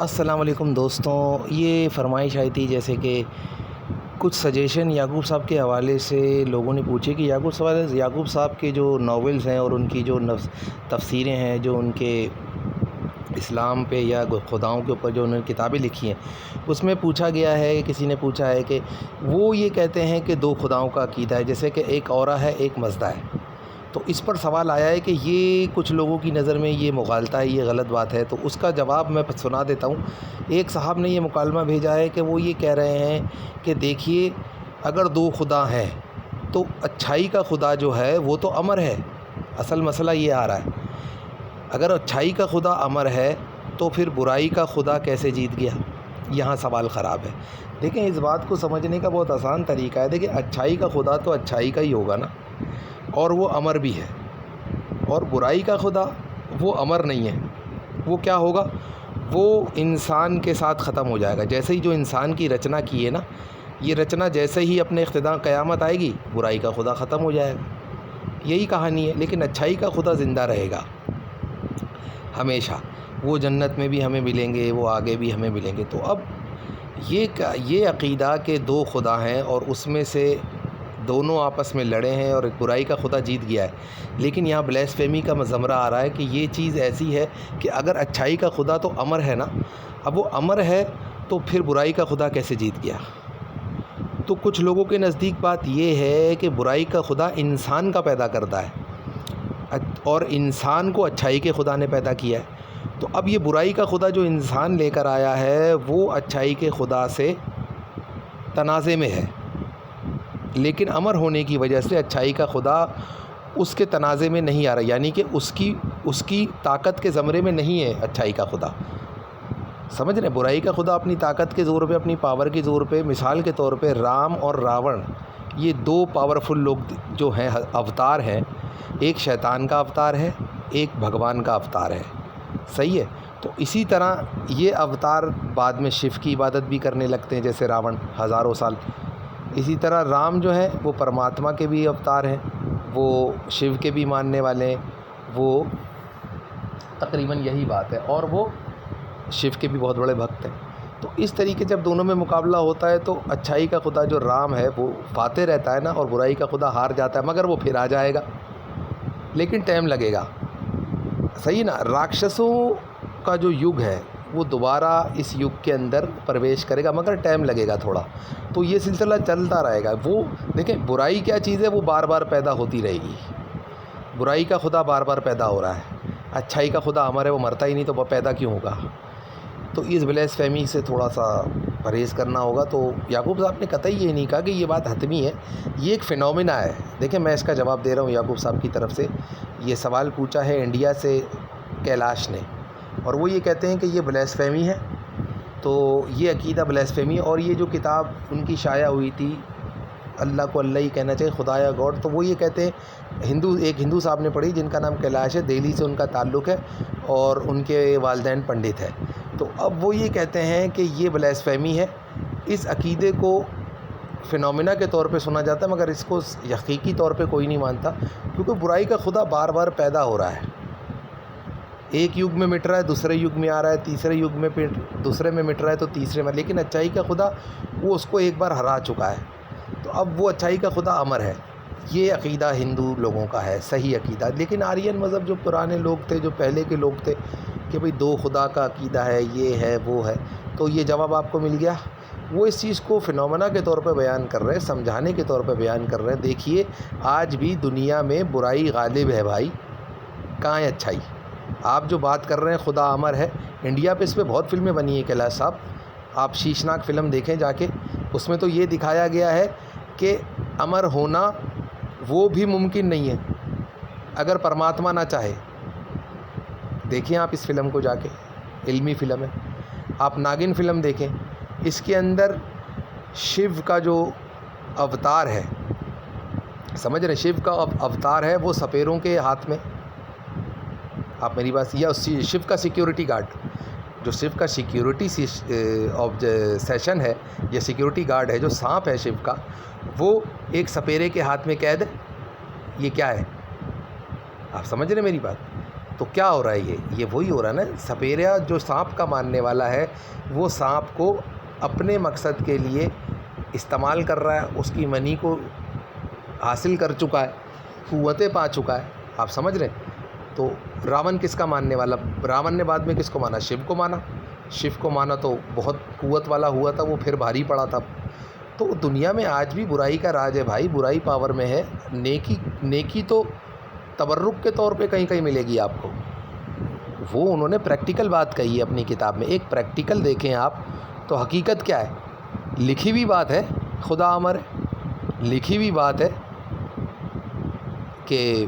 अस्सलाम वालेकुम दोस्तों, ये फ़रमाइश आई थी जैसे कि कुछ सजेशन याकूब साहब के हवाले से लोगों ने पूछे कि याकूब साहब के जो नॉवेल्स हैं और उनकी जो तफसीरें हैं, जो उनके इस्लाम पे या खुदाओं के ऊपर जो उन्होंने किताबें लिखी हैं, उसमें पूछा गया है, किसी ने पूछा है कि वो ये कहते हैं कि दो खुदाओं का अक़ीदा है, जैसे कि एक औरा है, एक मज़दा है। तो इस पर सवाल आया है कि ये कुछ लोगों की नज़र में ये मुग़ालता है, ये गलत बात है। तो उसका जवाब मैं सुना देता हूँ। एक साहब ने ये मुकालमा भेजा है कि वो ये कह रहे हैं कि देखिए, अगर दो खुदा हैं तो अच्छाई का खुदा जो है वो तो अमर है। असल मसला ये आ रहा है, अगर अच्छाई का खुदा अमर है तो फिर बुराई का खुदा कैसे जीत गया? यहाँ सवाल ख़राब है। देखें, इस बात को समझने का बहुत आसान तरीका है। देखिए, अच्छाई का खुदा तो अच्छाई का ही होगा ना, और वो अमर भी है। और बुराई का खुदा वो अमर नहीं है। वो क्या होगा? वो इंसान के साथ ख़त्म हो जाएगा। जैसे ही जो इंसान की रचना की है ना, ये रचना जैसे ही अपने इख्तिताम क़यामत आएगी, बुराई का खुदा ख़त्म हो जाएगा। यही कहानी है। लेकिन अच्छाई का खुदा ज़िंदा रहेगा हमेशा। वो जन्नत में भी हमें मिलेंगे, वो आगे भी हमें मिलेंगे। तो अब ये अक़ीदा के दो खुदा हैं और उसमें से दोनों आपस में लड़े हैं और बुराई का खुदा जीत गया है। लेकिन यहाँ ब्लास्फेमी का ज़मरा आ रहा है कि ये चीज़ ऐसी है कि अगर अच्छाई का खुदा तो अमर है ना, अब वो अमर है तो फिर बुराई का खुदा कैसे जीत गया? तो कुछ लोगों के नज़दीक बात ये है कि बुराई का खुदा इंसान का पैदा करता है और इंसान को अच्छाई के खुदा ने पैदा किया है। तो अब ये बुराई का खुदा जो इंसान लेकर आया है वो अच्छाई के खुदा से तनाज़े में है, लेकिन अमर होने की वजह से अच्छाई का खुदा उसके तनाज़े में नहीं आ रहा, यानी कि उसकी ताकत के ज़मरे में नहीं है अच्छाई का खुदा। समझ रहे? बुराई का खुदा अपनी ताकत के ज़ोर पे, अपनी पावर के ज़ोर पे, मिसाल के तौर पे राम और रावण, ये दो पावरफुल लोग जो हैं, अवतार हैं। एक शैतान का अवतार है, एक भगवान का अवतार है। सही है? तो इसी तरह ये अवतार बाद में शिव की इबादत भी करने लगते हैं, जैसे रावण हज़ारों साल। इसी तरह राम जो है वो परमात्मा के भी अवतार हैं, वो शिव के भी मानने वाले हैं, वो तकरीबन यही बात है, और वो शिव के भी बहुत बड़े भक्त हैं। तो इस तरीके जब दोनों में मुकाबला होता है तो अच्छाई का खुदा जो राम है वो फाते रहता है ना, और बुराई का खुदा हार जाता है, मगर वो फिर आ जाएगा, लेकिन टाइम लगेगा। सही ना? राक्षसों का जो युग है वो दोबारा इस युग के अंदर प्रवेश करेगा, मगर टाइम लगेगा थोड़ा। तो ये सिलसिला चलता रहेगा। वो देखें, बुराई क्या चीज़ है, वो बार बार पैदा होती रहेगी। बुराई का खुदा बार बार पैदा हो रहा है, अच्छाई का खुदा अमर है, वो मरता ही नहीं, तो वह पैदा क्यों होगा? तो इस ब्लास्फेमी से थोड़ा सा परहेज़ करना होगा। तो याकूब साहब ने कतई ये नहीं कहा कि ये बात हतमी है, ये एक फ़िनोमेना है। देखें, मैं इसका जवाब दे रहा हूँ याकूब साहब की तरफ से। ये सवाल पूछा है इंडिया से कैलाश ने, और वो ये कहते हैं कि ये ब्लास्फेमी है। तो ये अक़ीदा ब्लास्फेमी है। और ये जो किताब उनकी शाया हुई थी, अल्लाह को अल्लाह ही कहना चाहिए, खुदा या गॉड, तो वो ये कहते हैं, एक हिंदू साहब ने पढ़ी जिनका नाम कैलाश है, दिल्ली से उनका ताल्लुक़ है और उनके वालिदैन पंडित है। तो अब वो ये कहते हैं कि ये ब्लास्फेमी है। इस अक़ीदे को फ़िनोमेना के तौर पे सुना जाता है, मगर इसको हकीकी तौर पे कोई नहीं मानता, क्योंकि बुराई का खुदा बार बार पैदा हो रहा है। एक युग में मिट रहा है, दूसरे युग में आ रहा है, तीसरे युग में दूसरे में मिट रहा है, तो तीसरे में। लेकिन अच्छाई का खुदा वो उसको एक बार हरा चुका है, तो अब वो अच्छाई का खुदा अमर है। ये अक़ीदा हिंदू लोगों का है, सही अक़ीदा। लेकिन आर्यन मज़हब जो पुराने लोग थे, जो पहले के लोग थे, कि भाई दो खुदा का अक़ीदा है, ये है, वो है, तो ये जवाब आपको मिल गया। वो इस चीज़ को फ़िनोमेना के तौर पे बयान कर रहे हैं, समझाने के तौर पे बयान कर रहे हैं। देखिए, आज भी दुनिया में बुराई गालिब है भाई, कहाँ है अच्छाई? आप जो बात कर रहे हैं खुदा अमर है, इंडिया पे इस पर बहुत फ़िल्में बनी है कैलाश साहब, आप शीशनाक फ़िल्म देखें जाके। उसमें तो ये दिखाया गया है कि अमर होना वो भी मुमकिन नहीं है अगर परमात्मा ना चाहे। देखिए आप इस फ़िल्म को जाके, इल्मी फ़िल्म है। आप नागिन फ़िल्म देखें, इसके अंदर शिव का जो अवतार है, समझ रहे, शिव का अवतार है, वो सपेरों के हाथ में, आप मेरी बात, या शिव का सिक्योरिटी गार्ड, जो शिव का सिक्योरिटी सेशन है, या सिक्योरिटी गार्ड है, जो सांप है शिव का, वो एक सपेरे के हाथ में कैद है। ये क्या है? आप समझ रहे मेरी बात? तो क्या हो रहा है, ये वही हो रहा है ना। सपेरा जो सांप का मानने वाला है वो सांप को अपने मकसद के लिए इस्तेमाल कर रहा है, उसकी मनी को हासिल कर चुका है, कुव्वतें पा चुका है। आप समझ रहे हैं। तो रावण किसका मानने वाला, रावण ने बाद में किसको माना, शिव को माना। शिव को माना तो बहुत कुव्वत वाला हुआ था वो, फिर भारी पड़ा था। तो दुनिया में आज भी बुराई का राज है भाई, बुराई पावर में है। नेकी तो तबर्रुक के तौर पे कहीं कहीं मिलेगी आपको। वो उन्होंने प्रैक्टिकल बात कही है अपनी किताब में। एक प्रैक्टिकल देखें आप तो हकीकत क्या है, लिखी हुई बात है, खुदा अमर है, लिखी हुई बात है कि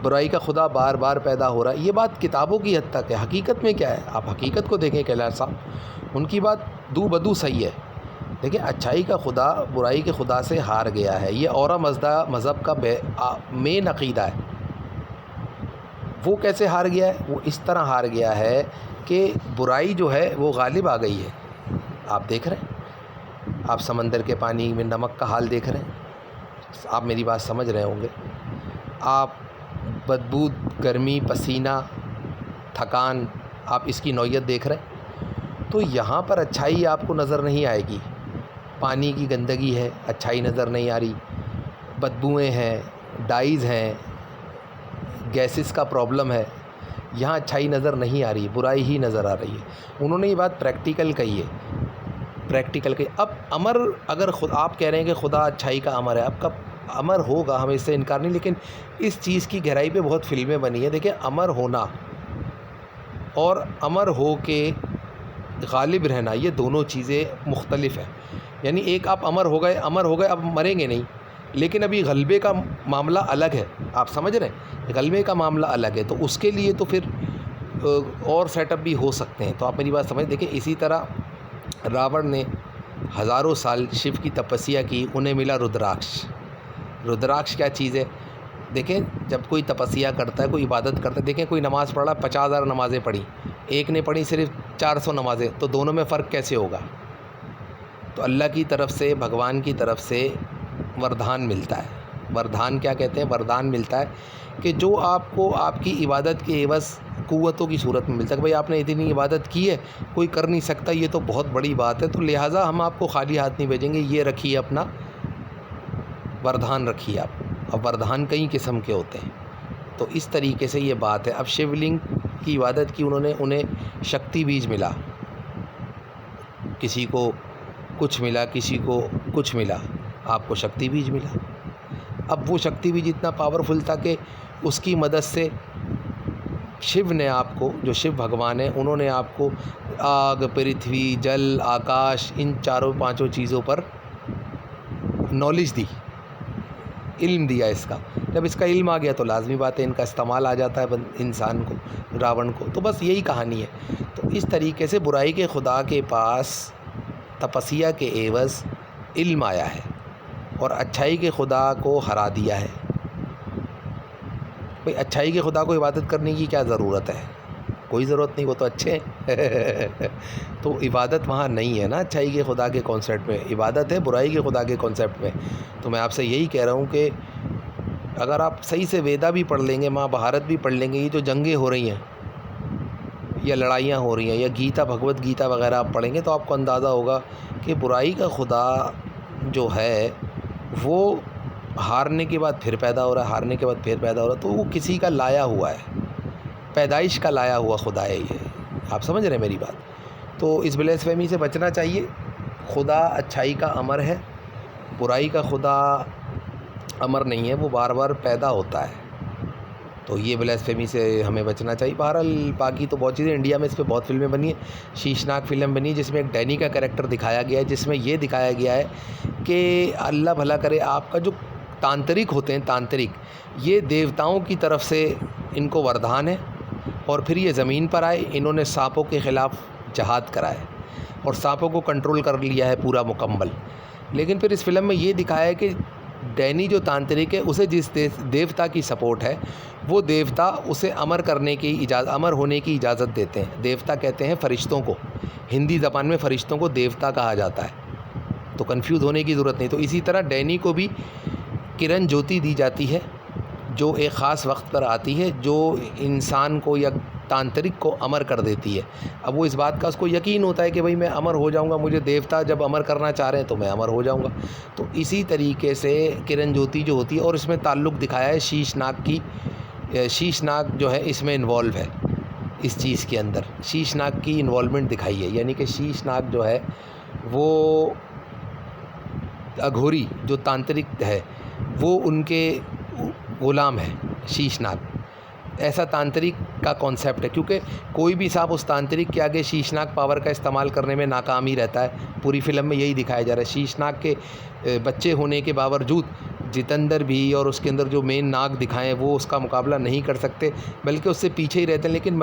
बुराई का खुदा बार बार पैदा हो रहा है। ये बात किताबों की हद तक है, हकीकत में क्या है आप हकीकत को देखें। कैलाश साहब, उनकी बात दू बदू सही है। देखिए, अच्छाई का खुदा बुराई के खुदा से हार गया है, ये औरा मज़हब का मेन अक़ीदा है। वो कैसे हार गया है, वो इस तरह हार गया है कि बुराई जो है वो गालिब आ गई है। आप देख रहे हैं, आप समंदर के पानी में नमक का हाल देख रहे हैं, आप मेरी बात समझ रहे होंगे। आप बदबू, गर्मी, पसीना, थकान, आप इसकी नौयत देख रहे हैं। तो यहाँ पर अच्छाई आपको नज़र नहीं आएगी। पानी की गंदगी है, अच्छाई नज़र नहीं आ रही, बदबूएँ हैं, डाइज़ हैं, गैसेस का प्रॉब्लम है, यहाँ अच्छाई नज़र नहीं आ रही, बुराई ही नज़र आ रही है। उन्होंने ये बात प्रैक्टिकल कही है, प्रैक्टिकल कही। अब अमर, अगर खुद आप कह रहे हैं कि खुदा अच्छाई का अमर है, अब कब अमर होगा, हमें इससे इनकार नहीं, लेकिन इस चीज़ की गहराई पे बहुत फिल्में बनी है। देखिए, अमर होना और अमर हो के गालिब रहना, ये दोनों चीज़ें मुख्तलिफ हैं। यानी एक आप अमर हो गए, अब मरेंगे नहीं, लेकिन अभी गलबे का मामला अलग है। आप समझ रहे हैं, गलबे का मामला अलग है, तो उसके लिए तो फिर और सेटअप भी हो सकते हैं। तो आप मेरी बात समझ। देखिए, इसी तरह रावण ने हज़ारों साल शिव की तपस्या की, उन्हें मिला रुद्राक्ष। रुद्राक्ष क्या चीज़ है? देखें, जब कोई तपस्या करता है, कोई इबादत करता है, देखें कोई नमाज़ पढ़ा, 50,000 नमाज़ें पढ़ी, एक ने पढ़ी सिर्फ 400 नमाज़ें, तो दोनों में फ़र्क कैसे होगा? तो अल्लाह की तरफ से, भगवान की तरफ से वरदान मिलता है। वरदान क्या कहते हैं? वरदान मिलता है कि जो आपको आपकी इबादत के एवज़ कुव्वतों की सूरत में मिलता है। भाई, आपने इतनी इबादत की है, कोई कर नहीं सकता, ये तो बहुत बड़ी बात है, तो लिहाजा हम आपको खाली हाथ नहीं भेजेंगे, ये रखिए अपना वरदान रखिए आप। अब वरदान कई किस्म के होते हैं, तो इस तरीके से ये बात है। अब शिवलिंग की इबादत की उन्होंने, उन्हें शक्ति बीज मिला, किसी को कुछ मिला, किसी को कुछ मिला, आपको शक्ति बीज मिला। अब वो शक्ति बीज इतना पावरफुल था कि उसकी मदद से शिव ने आपको, जो शिव भगवान हैं, उन्होंने आपको आग, पृथ्वी, जल, आकाश, इन चारों पांचों चीज़ों पर नॉलेज दी, इल्म दिया इसका। जब इसका इल्म आ गया तो लाजमी बात है इनका इस्तेमाल आ जाता है इंसान को, रावण को। तो बस यही कहानी है। तो इस तरीके से बुराई के खुदा के पास तपस्या के एवज़ इल्म आया है और अच्छाई के खुदा को हरा दिया है। भाई, अच्छाई के खुदा को इबादत करने की क्या ज़रूरत है? कोई ज़रूरत नहीं, वो तो अच्छे हैं। तो इबादत वहाँ नहीं है ना अच्छाई के खुदा के कॉन्सेप्ट में, इबादत है बुराई के खुदा के कॉन्सेप्ट में। तो मैं आपसे यही कह रहा हूँ कि अगर आप सही से वेदा भी पढ़ लेंगे, महाभारत भी पढ़ लेंगे, ये जो जंगें हो रही हैं या लड़ाइयाँ हो रही हैं, या गीता, भगवत गीता वगैरह आप पढ़ेंगे, तो आपको अंदाज़ा होगा कि बुराई का खुदा जो है वो हारने के बाद फिर पैदा हो रहा है, हारने के बाद फिर पैदा हो रहा है। तो वो किसी का लाया हुआ है, पैदाइश का लाया हुआ खुदा है ये। आप समझ रहे हैं मेरी बात? तो इस ब्लेसफेमी से बचना चाहिए। खुदा अच्छाई का अमर है, बुराई का खुदा अमर नहीं है, वो बार बार पैदा होता है। तो ये ब्लेसफेमी से हमें बचना चाहिए। बहरहाल बाकी तो बहुत चीज़ें, इंडिया में इस पर बहुत फिल्में बनी है। शीशनाक फ़िल्म बनी है जिसमें एक डैनी का कैरेक्टर दिखाया गया है, जिसमें ये दिखाया गया है कि अल्लाह भला करे, आपका जो तांत्रिक होते हैं, तांत्रिक, ये देवताओं की तरफ से इनको वरदान है, और फिर ये ज़मीन पर आए, इन्होंने सांपों के ख़िलाफ़ जहाद कराए और सांपों को कंट्रोल कर लिया है पूरा मुकम्मल। लेकिन फिर इस फिल्म में ये दिखाया है कि डैनी जो तांत्रिक है, उसे जिस देवता की सपोर्ट है, वो देवता उसे अमर करने की अमर होने की इजाज़त देते हैं। देवता कहते हैं फ़रिश्तों को, हिंदी ज़बान में फ़रिश्तों को देवता कहा जाता है, तो कंफ्यूज होने की ज़रूरत नहीं। तो इसी तरह डैनी को भी किरण ज्योति दी जाती है, जो एक ख़ास वक्त पर आती है, जो इंसान को या तांत्रिक को अमर कर देती है। अब वो इस बात का उसको यकीन होता है कि भाई मैं अमर हो जाऊंगा, मुझे देवता जब अमर करना चाह रहे हैं तो मैं अमर हो जाऊंगा। तो इसी तरीके से किरण ज्योति जो होती है, और इसमें ताल्लुक़ दिखाया है शीशनाग की। शीशनाग जो है इसमें इन्वॉल्व है, इस चीज़ के अंदर शीशनाग की इन्वॉल्वमेंट दिखाई है। यानी कि शीशनाग जो है वो अघोरी जो तांत्रिक है वो उनके ग़ुलाम है शीशनाग। ऐसा तांत्रिक का कॉन्सेप्ट है, क्योंकि कोई भी सांप उस तांत्रिक के आगे शीशनाग पावर का इस्तेमाल करने में नाकाम ही रहता है। पूरी फिल्म में यही दिखाया जा रहा है। शीशनाग के बच्चे होने के बावजूद जितेंद्र भी और उसके अंदर जो मेन नाग दिखाएं वो उसका मुकाबला नहीं कर सकते, बल्कि उससे पीछे ही रहते हैं। लेकिन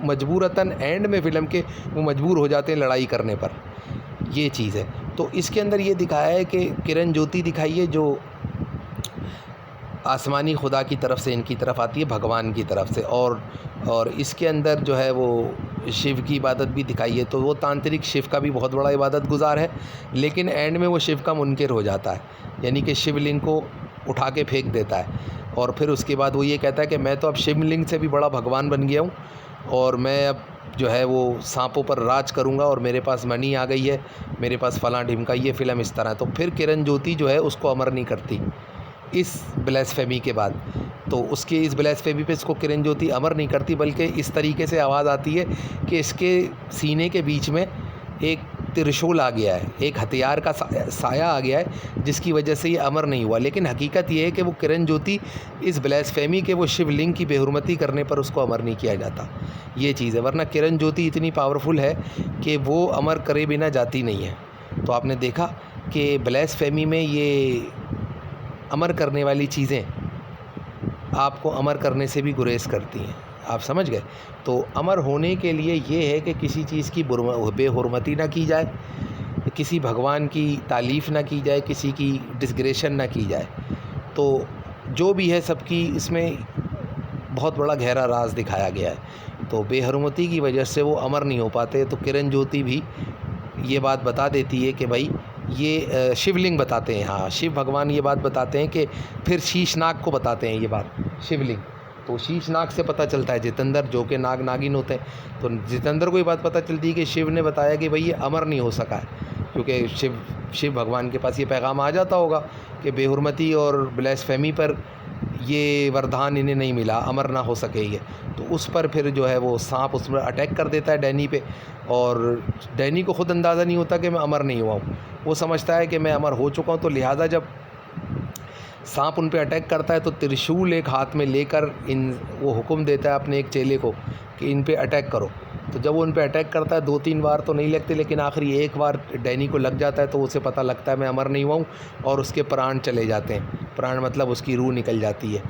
मजबूरतन एंड में फ़िल्म के वो मजबूर हो जाते हैं लड़ाई करने पर। ये चीज़ है। तो इसके अंदर ये दिखाया है कि किरण ज्योति दिखाई है जो आसमानी खुदा की तरफ से इनकी तरफ आती है, भगवान की तरफ से। और इसके अंदर जो है वो शिव की इबादत भी दिखाई है। तो वो तांत्रिक शिव का भी बहुत बड़ा इबादत गुजार है, लेकिन एंड में वो शिव का मुनकिर हो जाता है। यानी कि शिवलिंग को उठा के फेंक देता है, और फिर उसके बाद वो ये कहता है कि मैं तो अब शिवलिंग से भी बड़ा भगवान बन गया हूँ, और मैं अब जो है वो सांपों पर राज करूँगा, और मेरे पास मनी आ गई है, मेरे पास फलां ढिमका। ये फ़िल्म इस तरह है। तो फिर किरण ज्योति जो है उसको अमर नहीं करती इस ब्लास्फेमी के बाद। तो उसके इस ब्लास्फेमी पे इसको किरण ज्योति अमर नहीं करती, बल्कि इस तरीके से आवाज़ आती है कि इसके सीने के बीच में एक त्रिशूल आ गया है, एक हथियार का साया आ गया है, जिसकी वजह से ये अमर नहीं हुआ। लेकिन हकीकत ये है कि वो किरण ज्योति इस ब्लास्फेमी के वो शिवलिंग की बेहुरमती करने पर उसको अमर नहीं किया जाता। ये चीज़ है, वरना किरण ज्योति इतनी पावरफुल है कि वो अमर करे बिना जाती नहीं है। तो आपने देखा कि ब्लास्फेमी में ये अमर करने वाली चीज़ें आपको अमर करने से भी गुरेज करती हैं। आप समझ गए? तो अमर होने के लिए ये है कि किसी चीज़ की बेहुरमती ना की जाए, किसी भगवान की तारीफ़ ना की जाए, किसी की डिसग्रेशन ना की जाए। तो जो भी है सबकी इसमें बहुत बड़ा गहरा राज दिखाया गया है। तो बेहुरमती की वजह से वो अमर नहीं हो पाते। तो किरण ज्योति भी ये बात बता देती है कि भाई ये शिवलिंग बताते हैं, हाँ शिव भगवान ये बात बताते हैं कि फिर शीशनाग को बताते हैं ये बात शिवलिंग। तो शीशनाग से पता चलता है जितेंद्र जो कि नाग नागिन होते हैं। तो जितेंद्र को ये बात पता चलती है कि शिव ने बताया कि भाई ये अमर नहीं हो सका है, क्योंकि शिव भगवान के पास ये पैगाम आ जाता होगा कि बेहुरमती और ब्लास्फेमी पर ये वरदान इन्हें नहीं मिला, अमर ना हो सके ये। तो उस पर फिर जो है वो सांप उस पर अटैक कर देता है डैनी पे, और डैनी को ख़ुद अंदाज़ा नहीं होता कि मैं अमर नहीं हुआ हूँ। वो समझता है कि मैं अमर हो चुका हूँ। तो लिहाजा जब सांप उन पे अटैक करता है तो त्रिशूल एक हाथ में लेकर वो हुक्म देता है अपने एक चेले को कि इन पे अटैक करो। तो जब वो उन पे अटैक करता है 2-3 बार तो नहीं लगते, लेकिन आखिरी एक बार डैनी को लग जाता है तो उसे पता लगता है मैं अमर नहीं हुआ हूँ, और उसके प्राण चले जाते हैं। प्राण मतलब उसकी रूह निकल जाती है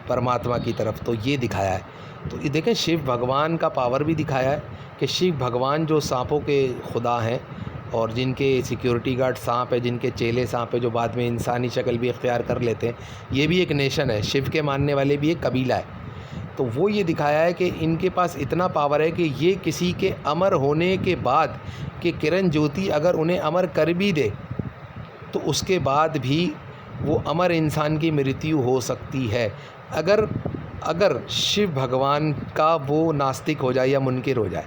परमात्मा की तरफ। तो ये दिखाया है। तो ये देखें शिव भगवान का पावर भी दिखाया है कि शिव भगवान जो सांपों के खुदा हैं, और जिनके सिक्योरिटी गार्ड सांप है, जिनके चेले सांप है, जो बाद में इंसानी शक्ल भी इख्तियार कर लेते हैं, ये भी एक नेशन है। शिव के मानने वाले भी एक कबीला है। तो वो ये दिखाया है कि इनके पास इतना पावर है कि ये किसी के अमर होने के बाद कि किरण ज्योति अगर उन्हें अमर कर भी दे तो उसके बाद भी वो अमर इंसान की मृत्यु हो सकती है अगर शिव भगवान का वो नास्तिक हो जाए या मुनकिर हो जाए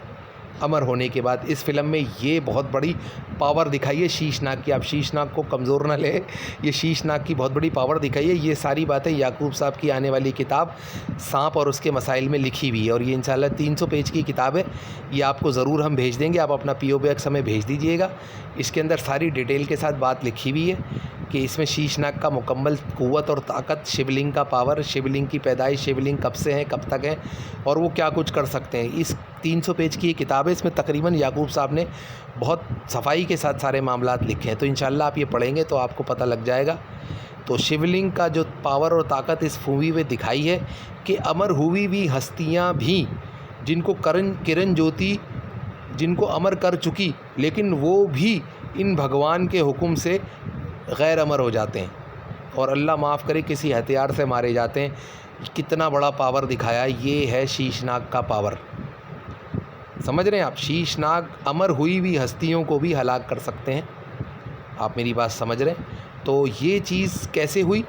अमर होने के बाद। इस फिल्म में ये बहुत बड़ी पावर दिखाई है शीशनाग की। आप शीशनाग को कमज़ोर ना ले, ये शीशनाग की बहुत बड़ी पावर दिखाई है। ये सारी बातें याकूब साहब की आने वाली किताब सांप और उसके मसाइल में लिखी हुई है, और ये इंशाल्लाह 300 पेज की किताब है। ये आपको ज़रूर हम भेज देंगे, आप अपना PO बॉक्स हमें भेज दीजिएगा। इसके अंदर सारी डिटेल के साथ बात लिखी हुई है कि इसमें शीशनाग का मुकम्मल क़ुव्वत और ताकत, शिवलिंग का पावर, शिवलिंग की पैदाइश, शिवलिंग कब से हैं, कब तक हैं, और वो क्या कुछ कर सकते हैं। इस 300 पेज की किताब है। इसमें तकरीबन याकूब साहब ने बहुत सफाई के साथ सारे मामलात लिखे हैं। तो इंशाल्लाह आप ये पढ़ेंगे तो आपको पता लग जाएगा। तो शिवलिंग का जो पावर और ताकत इस मूवी में दिखाई है कि अमर हुई भी हस्तियाँ भी, जिनको किरण ज्योति जिनको अमर कर चुकी, लेकिन वो भी इन भगवान के हुक्म से गैर अमर हो जाते हैं, और अल्लाह माफ़ करे किसी हथियार से मारे जाते हैं। कितना बड़ा पावर दिखाया, ये है शीशनाग का पावर। समझ रहे हैं आप? शीशनाग अमर हुई भी हस्तियों को भी हलाक कर सकते हैं। आप मेरी बात समझ रहे हैं? तो ये चीज़ कैसे हुई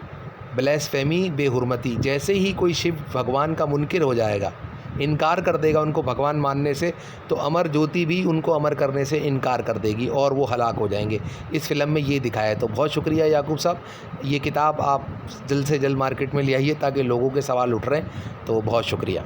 ब्लेसफेमी बेहुरमती। जैसे ही कोई शिव भगवान का मुनकिर हो जाएगा, इनकार कर देगा उनको भगवान मानने से, तो अमर ज्योति भी उनको अमर करने से इनकार कर देगी और वो हलाक हो जाएंगे। इस फ़िल्म में ये दिखाया है। तो बहुत शुक्रिया याकूब साहब, ये किताब आप जल्द से जल्द मार्केट में ले आइए ताकि लोगों के सवाल उठ रहे हैं। तो बहुत शुक्रिया।